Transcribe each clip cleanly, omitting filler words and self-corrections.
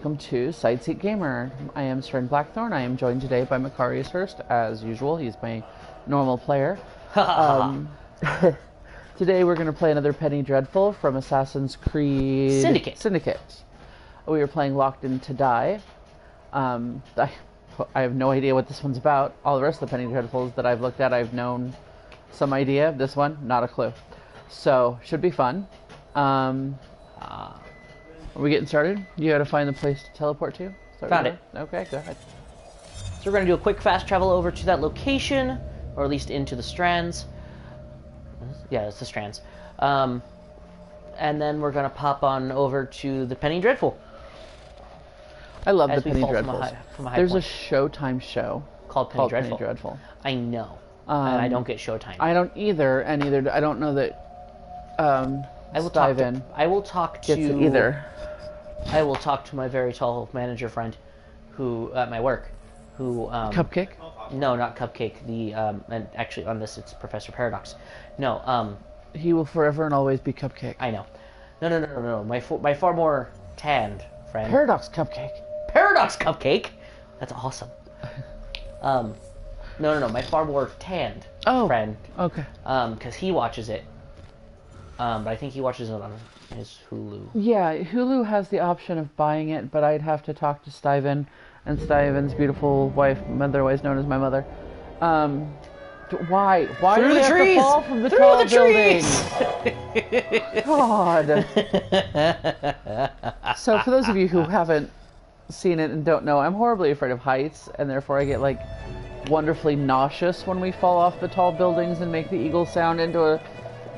welcome to Sideseat Gamer. I am Stern Blackthorn. I am joined today by Macarius Hurst, as usual. He's my normal player. Today we're going to play another Penny Dreadful from Assassin's Creed Syndicate. We are playing Locked In to Die. I have no idea what this one's about. All the rest of the Penny Dreadfuls that I've looked at, I've known some idea. This one, not a clue. So, should be fun. Are we getting started? You gotta find the place to teleport to? Found it. Okay, go ahead. So we're gonna do a quick fast travel over to that location, or at least into the Strands. Yeah, it's the Strands. And then we're gonna pop on over to the Penny Dreadful. I love the Penny Dreadfuls. There's point. a Showtime show called Penny Dreadful. Penny Dreadful. I know. And I don't get Showtime. I don't either, and I don't know that I will talk to either. I will talk to my very tall manager friend, who at my work, who Cupcake? No, not Cupcake. And actually on this it's Professor Paradox. No, he will forever and always be Cupcake. I know. No. My far more tanned friend. Paradox Cupcake. Paradox Cupcake. That's awesome. No. My far more tanned friend. Okay. Because he watches it. But I think he watches it on his Hulu. Yeah, Hulu has the option of buying it, but I'd have to talk to Steven and Steven's beautiful wife, otherwise known as my mother. Why? Why do we have to fall from the tall building? God. So for those of you who haven't seen it and don't know, I'm horribly afraid of heights, and therefore I get like wonderfully nauseous when we fall off the tall buildings and make the eagle sound into a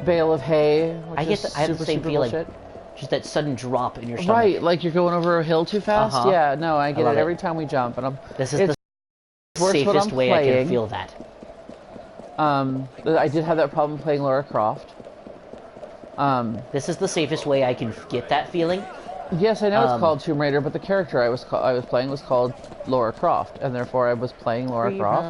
bale of hay. I have the same feeling. Just that sudden drop in your stomach. Right, like you're going over a hill too fast. Yeah, no, I get it every time we jump, and this is the safest way I can feel that. I did have that problem playing Lara Croft. This is the safest way I can get that feeling. Yes, I know it's called Tomb Raider, but the character I was playing was called Lara Croft, and therefore I was playing Lara Croft.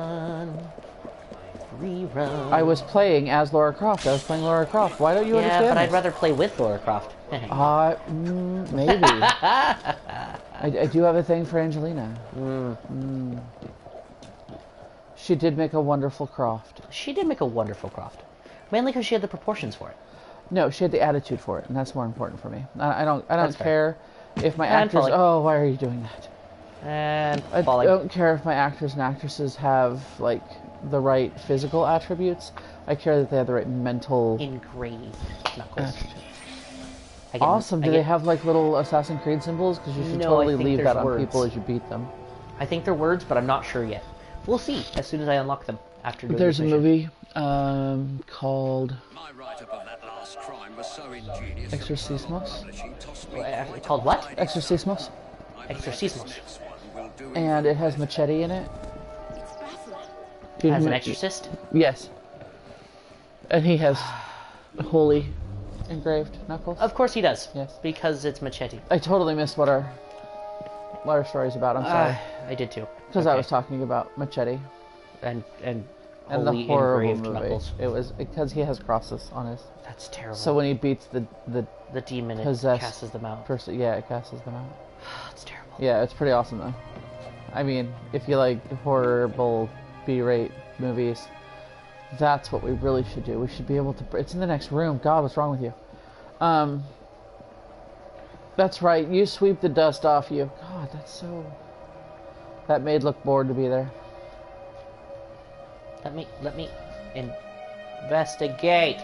Rerun. I was playing as Lara Croft. I was playing Lara Croft. Why don't you understand? Yeah, but I'd rather play with Lara Croft. Maybe. I do have a thing for Angelina. She did make a wonderful Croft. She did make a wonderful Croft. Mainly because she had the proportions for it. No, she had the attitude for it, and that's more important for me. I don't care if my actors... Oh, why are you doing that? And I don't care if my actors and actresses have, like, the right physical attributes. I care that they have the right mental... engraved knuckles. Awesome. Do they have, like, little Assassin's Creed symbols? Because you should totally leave that on people as you beat them. I think they're words, but I'm not sure yet. We'll see as soon as I unlock them. After doing There's a movie called... Exorcismos? Called what? Exorcismos. Exorcismos. And it has Machete in it. As an exorcist? Yes. And he has holy engraved knuckles. Of course he does. Yes. Because it's Machete. I totally missed what our story's about. I'm sorry. I did too. Because I was talking about Machete. And the horrible engraved movie. Knuckles. It was because he has crosses on his... That's terrible. So when he beats the demon, possessed it casts them out. It casts them out. It's terrible. Yeah, it's pretty awesome though. I mean, if you like horrible B-rate movies, that's what we really should do. We should be able to... It's in the next room. God, what's wrong with you? That's right. You sweep the dust off you. God, that's so... That maid looked bored to be there. Let me investigate.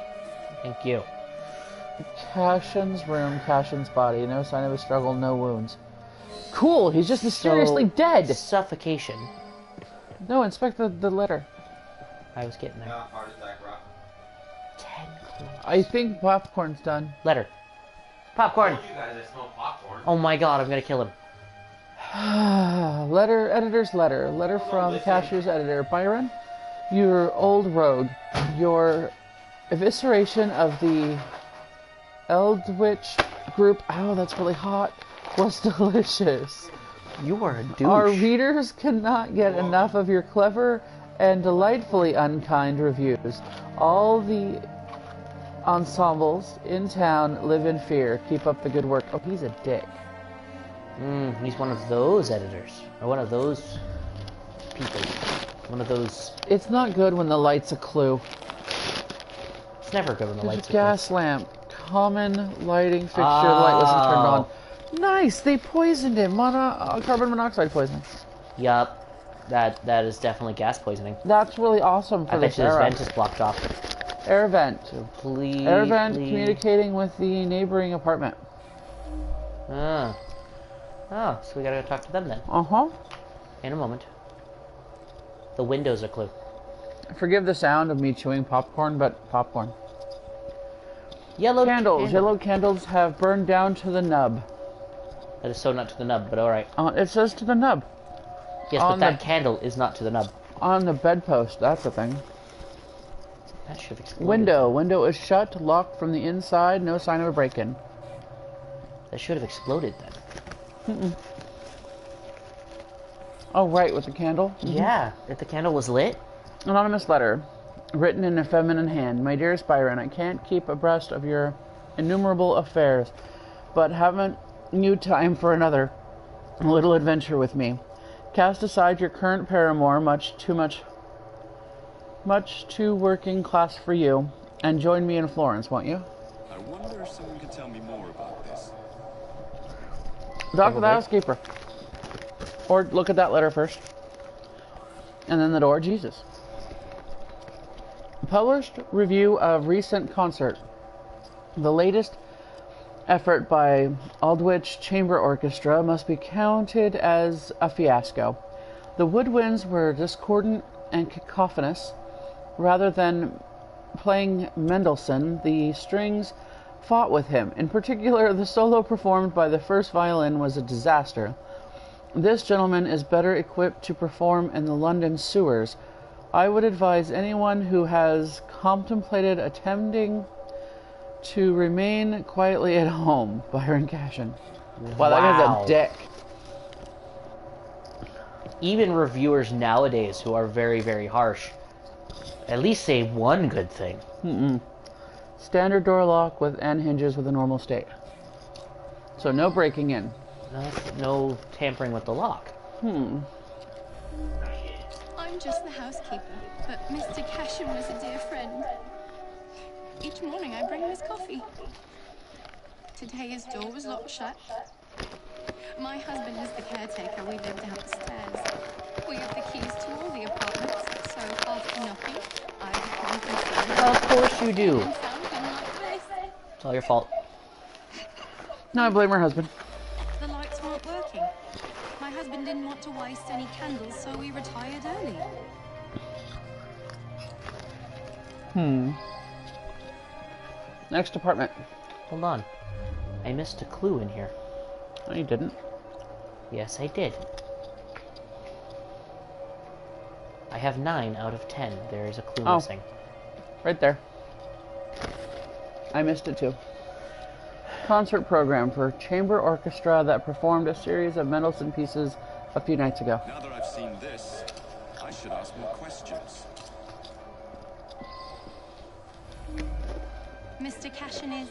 Thank you. Cashin's room, Cashin's body. No sign of a struggle, no wounds. Cool, he's just mysteriously dead. Suffocation. No, inspect the letter. I was getting there. Heart attack, rock. 10 clues. I think popcorn's done. Letter. Popcorn. I told you guys I smell popcorn. Oh my god, I'm gonna kill him. Letter, editor's letter. Letter from Cashier's editor. Byron, your old rogue. Your evisceration of the Eldritch group. Oh, that's really hot. Was delicious. You are a douche. Our readers cannot get enough of your clever and delightfully unkind reviews. All the ensembles in town live in fear. Keep up the good work. Oh, he's a dick. He's one of those editors. Or one of those people. One of those... It's not good when the light's a clue. It's never good when the There's light's a gas lamp. Common lighting fixture. The light wasn't turned on. Nice! They poisoned him. Carbon monoxide poisoning. Yup. That is definitely gas poisoning. That's really awesome for this I bet era. his vent is blocked off. Air vent. Completely... Air vent communicating with the neighboring apartment. Oh, so we gotta go talk to them then. Uh-huh. In a moment. The window's a clue. Forgive the sound of me chewing popcorn, but popcorn. Yellow candles. Yellow candles have burned down to the nub. That is so not to the nub, but alright. It says to the nub. Yes, but that candle is not to the nub. On the bedpost, that's the thing. That should have exploded. Window is shut, locked from the inside, no sign of a break-in. That should have exploded then. Oh, right, with the candle? Yeah, if the candle was lit. Anonymous letter, written in a feminine hand. My dearest Byron, I can't keep abreast of your innumerable affairs, but haven't you time for another little adventure with me? Cast aside your current paramour, much too working class for you, and join me in Florence, won't you? I wonder if someone could tell me more about this. Talk to the housekeeper. Or look at that letter first. And then the door, Jesus. Published review of recent concert. The latest effort by Aldwych Chamber Orchestra must be counted as a fiasco. The woodwinds were discordant and cacophonous. Rather than playing Mendelssohn, the strings fought with him. In particular, the solo performed by the first violin was a disaster. This gentleman is better equipped to perform in the London sewers. I would advise anyone who has contemplated attempting to remain quietly at home. Byron Cashin. Wow, that guy's a dick. Even reviewers nowadays who are very, very harsh at least say one good thing. Standard door lock with end hinges with a normal state. So no breaking in. No tampering with the lock. I'm just the housekeeper, but Mr. Cashin was a dear friend. Each morning I bring him his coffee. Today his door was locked shut. My husband is the caretaker. We live downstairs. We have the keys to all the apartments, so after knocking, I become concerned. Of course you do. And found him like this. It's all your fault. No, I blame her husband. The lights weren't working. My husband didn't want to waste any candles, so we retired early. Next apartment. Hold on. I missed a clue in here. No, you didn't. Yes, I did. I have 9 out of 10. There is a clue missing. Right there. I missed it too. Concert program for chamber orchestra that performed a series of Mendelssohn pieces a few nights ago. Now that I've seen this, I should ask more questions. Mr. Cashin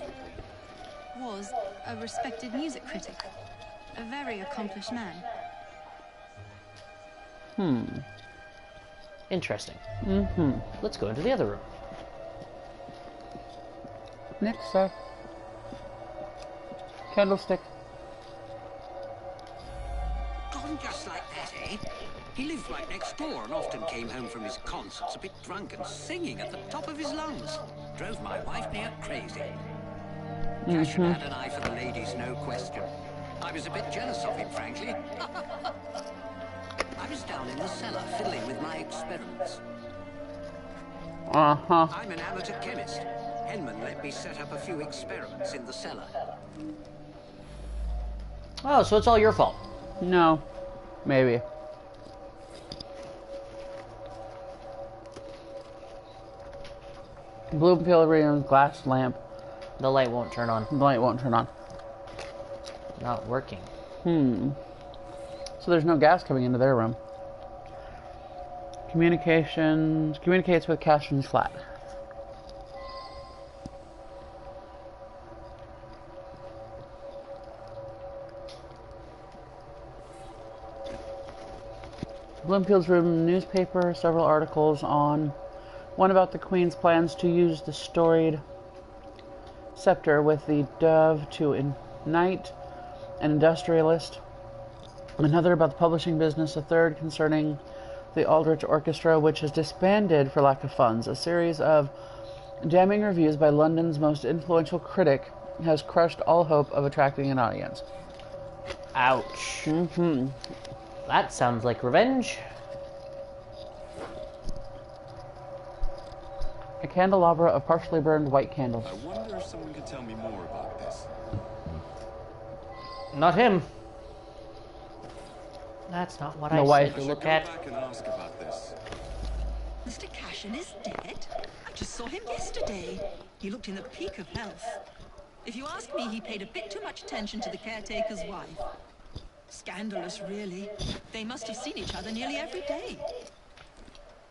was a respected music critic, a very accomplished man. Interesting. Let's go into the other room. Next, candlestick. Gone just like that, eh? He lived right next door and often came home from his concerts a bit drunk and singing at the top of his lungs. Drove my wife near crazy. Cashin had an eye for the ladies, no question. I was a bit jealous of him, frankly. I was down in the cellar fiddling with my experiments. I'm an amateur chemist. Henman let me set up a few experiments in the cellar. Oh, so it's all your fault. No. Maybe. Bloomfield glass lamp. The light won't turn on. The light won't turn on. Not working. So there's no gas coming into their room. Communicates with Cashin's flat. Bloomfield's Room newspaper, several articles on one about the Queen's plans to use the storied scepter with the dove to ignite an industrialist. Another about the publishing business. A third concerning the Aldrich Orchestra, which has disbanded for lack of funds. A series of damning reviews by London's most influential critic has crushed all hope of attracting an audience. Ouch. That sounds like revenge. A candelabra of partially burned white candles. I wonder if someone could tell me more about this. Not him. That's not what No I wife. said to I should look go at. back and ask about this. Mr. Cashin is dead? I just saw him yesterday. He looked in the peak of health. If you ask me, he paid a bit too much attention to the caretaker's wife. Scandalous, really. They must have seen each other nearly every day.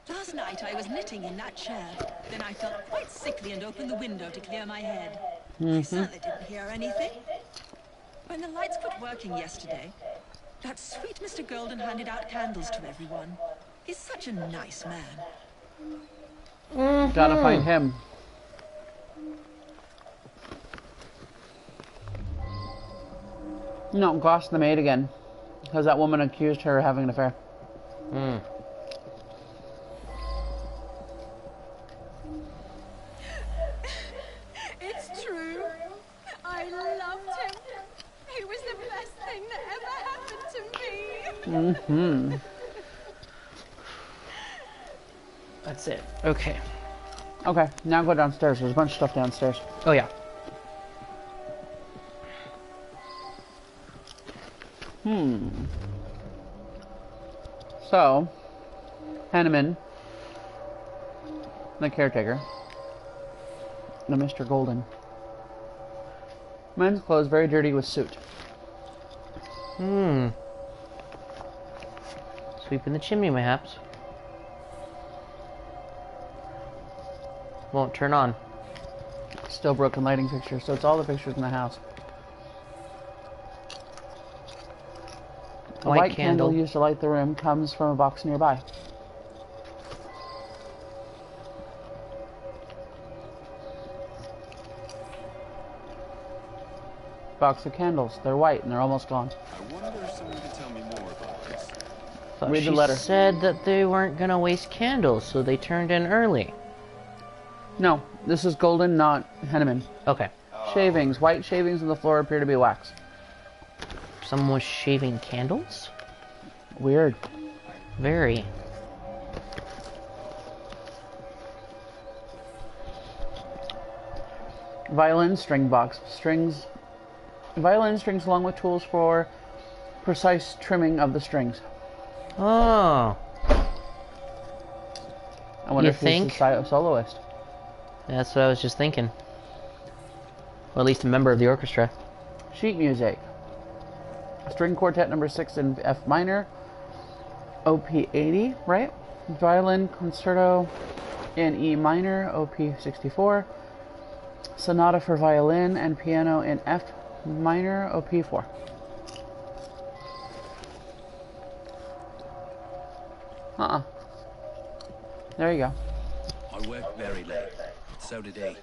Last night I was knitting in that chair. Then I felt quite sickly and opened the window to clear my head. I certainly didn't hear anything. When the lights quit working yesterday, that sweet Mr. Golden handed out candles to everyone. He's such a nice man. Gotta find him. No, Goss the maid again. Because that woman accused her of having an affair. It's true. I loved him. He was the best thing that ever happened to me. That's it. Okay. Okay, now go downstairs. There's a bunch of stuff downstairs. Oh, yeah. So, Hanneman, the caretaker, the Mr. Golden. Men's clothes, very dirty with soot. Sweeping the chimney, mayhaps. Won't turn on. Still broken lighting fixtures, so it's all the fixtures in the house. A white candle used to light the room comes from a box nearby. Box of candles. They're white and they're almost gone. I wonder if someone could tell me more about this. Thought Read the she letter. said that they weren't gonna waste candles, so they turned in early. No, this is Golden, not Henneman. Okay. Shavings. White shavings on the floor appear to be wax. Someone was shaving candles? Weird. Very. Violin string box. Strings. Violin strings along with tools for precise trimming of the strings. Oh. I wonder You if think? he's a soloist. That's what I was just thinking. Or at least a member of the orchestra. Sheet music. String quartet number 6 in F minor. OP 80, right? Violin concerto in E minor, OP 64. Sonata for violin and piano in F minor, OP 4. There you go. I worked very late. So did he.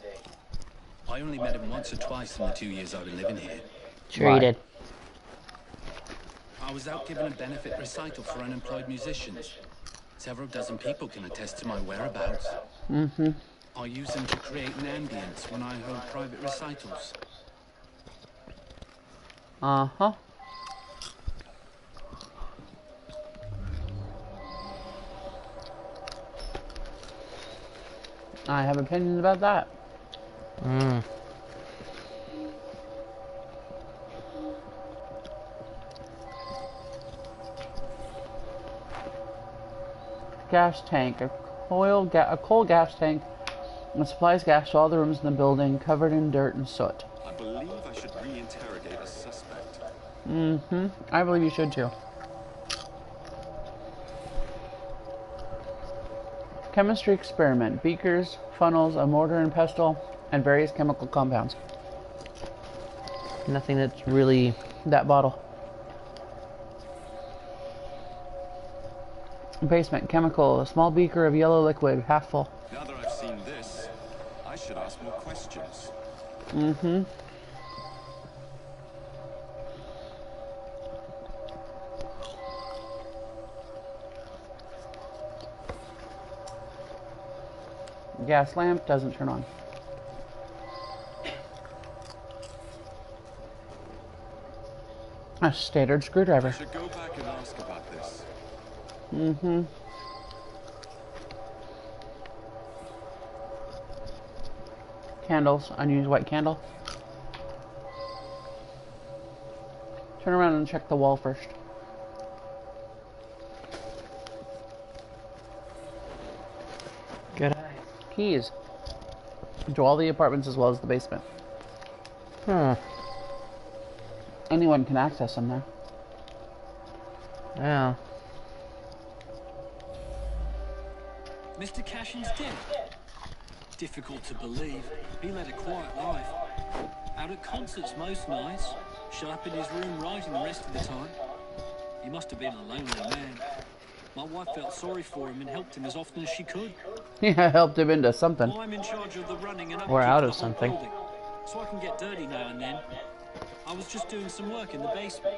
I only met him once or twice in the 2 years I've been living here. Sure you did. I was out giving a benefit recital for unemployed musicians. Several dozen people can attest to my whereabouts. I use them to create an ambience when I hold private recitals. Uh-huh. I have opinions about that. Gas tank. A coal gas tank that supplies gas to all the rooms in the building, covered in dirt and soot. I believe I should re-interrogate a suspect. I believe you should too. Chemistry experiment. Beakers, funnels, a mortar and pestle, and various chemical compounds. Nothing that's really... That bottle. Basement, chemical, a small beaker of yellow liquid, half full. Now that I've seen this, I should ask more questions. Mm-hmm. Gas lamp doesn't turn on. A standard I screwdriver. should go back and ask about this. Mm-hmm. Candles, unused white candle. Turn around and check the wall first. Good eye. Keys. To all the apartments as well as the basement. Anyone can access them now. Yeah. Mr. Cashin's dead. Difficult to believe. He led a quiet life. Out at concerts most nights. Shut up in his room writing the rest of the time. He must have been a lonely man. My wife felt sorry for him and helped him as often as she could. Yeah, helped him into something. I'm in charge of the running and Or upkeep out the of whole something. building, so I can get dirty now and then. I was just doing some work in the basement.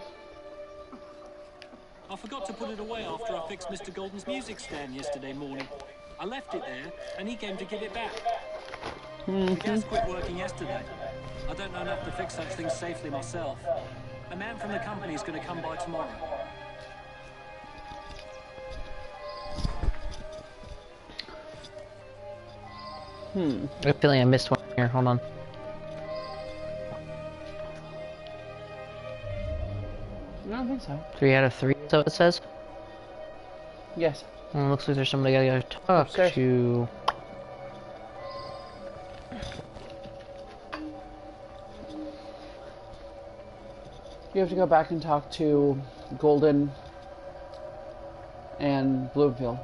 I forgot to put it away after I fixed Mr. Golden's music stand yesterday morning. I left it there, and he came to give it back. The gas quit working yesterday. I don't know enough to fix such things safely myself. A man from the company is going to come by tomorrow. I have a feeling I missed one here. Hold on. I don't think so. 3 out of 3, so it says. Yes. Well, looks like there's somebody I gotta talk Upstairs. to. You have to go back and talk to Golden and Bloomfield.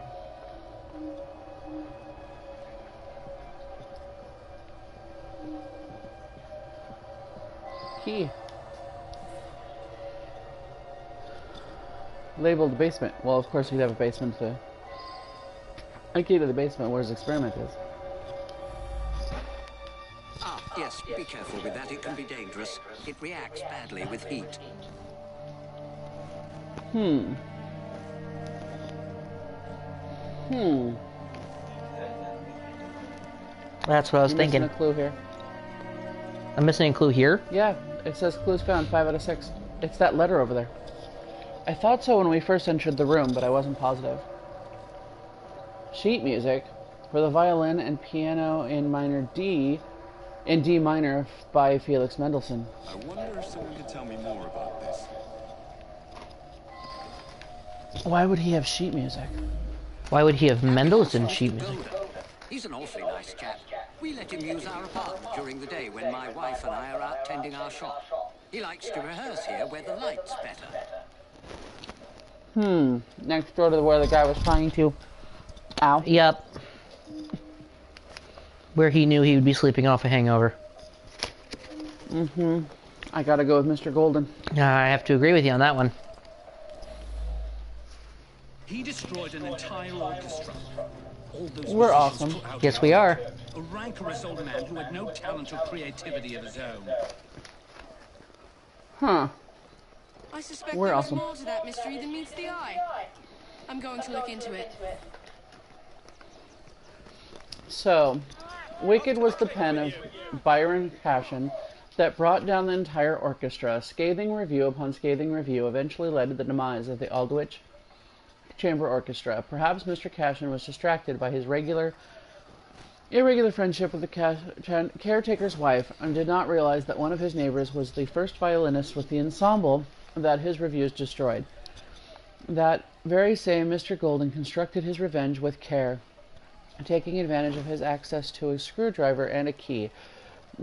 Key. Labeled basement. Well, of course, we'd have a basement to... A key to the basement where his experiment is. Ah, yes, be careful with that. It can be dangerous. It reacts badly with heat. That's what I was I'm missing thinking. a clue here. I'm missing a clue here. Yeah, it says clues found, 5 out of 6. It's that letter over there. I thought so when we first entered the room, but I wasn't positive. Sheet music for the violin and piano in D minor by Felix Mendelssohn. I wonder if someone could tell me more about this. Why would he have sheet music? Why would he have Mendelssohn sheet Mr. music? Golden. He's an awfully nice chap. We let him use our apartment during the day when my wife and I are out tending our shop. He likes to rehearse here where the light's better. Next door to where the guy was trying to... Ow. Yep. Where he knew he would be sleeping off a hangover. I gotta go with Mr. Golden. I have to agree with you on that one. He destroyed an entire orchestra. All those We're musicians awesome. put out Yes, we are. a rancorous old man who had no talent or creativity of his own. Huh. I suspect We're there awesome. is more to that mystery than meets the eye. I'm going to look into it. So, Wicked was the pen of Byron Cashin that brought down the entire orchestra. Scathing review upon scathing review eventually led to the demise of the Aldwych Chamber Orchestra. Perhaps Mr. Cashin was distracted by his irregular friendship with the caretaker's wife and did not realize that one of his neighbors was the first violinist with the ensemble that his reviews destroyed. That very same Mr. Golden constructed his revenge with care, taking advantage of his access to a screwdriver and a key.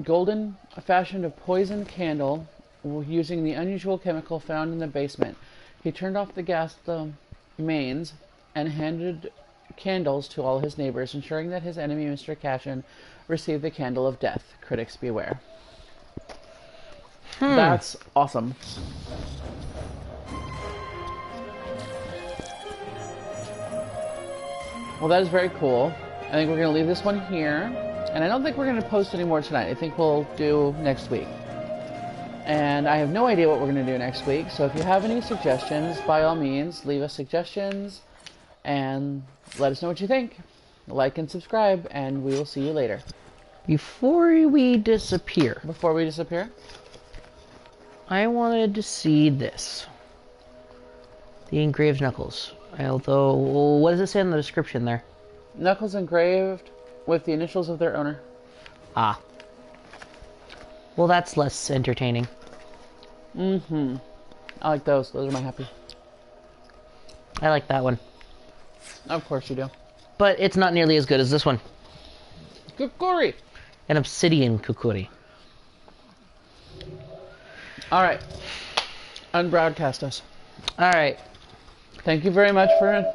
Golden fashioned a poisoned candle using the unusual chemical found in the basement. He turned off the mains and handed candles to all his neighbors, ensuring that his enemy, Mr. Cashin, received the candle of death. Critics beware. That's awesome. Well, that is very cool. I think we're going to leave this one here. And I don't think we're going to post any more tonight. I think we'll do next week. And I have no idea what we're going to do next week. So if you have any suggestions, by all means, leave us suggestions. And let us know what you think. Like and subscribe. And we will see you later. Before we disappear, I wanted to see this. The engraved knuckles. Although, what does it say in the description there? Knuckles engraved with the initials of their owner. Ah. Well, that's less entertaining. Mm-hmm. I like those. Those are my happy. I like that one. Of course you do. But it's not nearly as good as this one. Kukuri! An obsidian kukuri. Alright. Unbroadcast us. Alright. Thank you very much for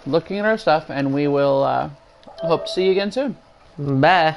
looking at our stuff, and we will hope to see you again soon. Bye.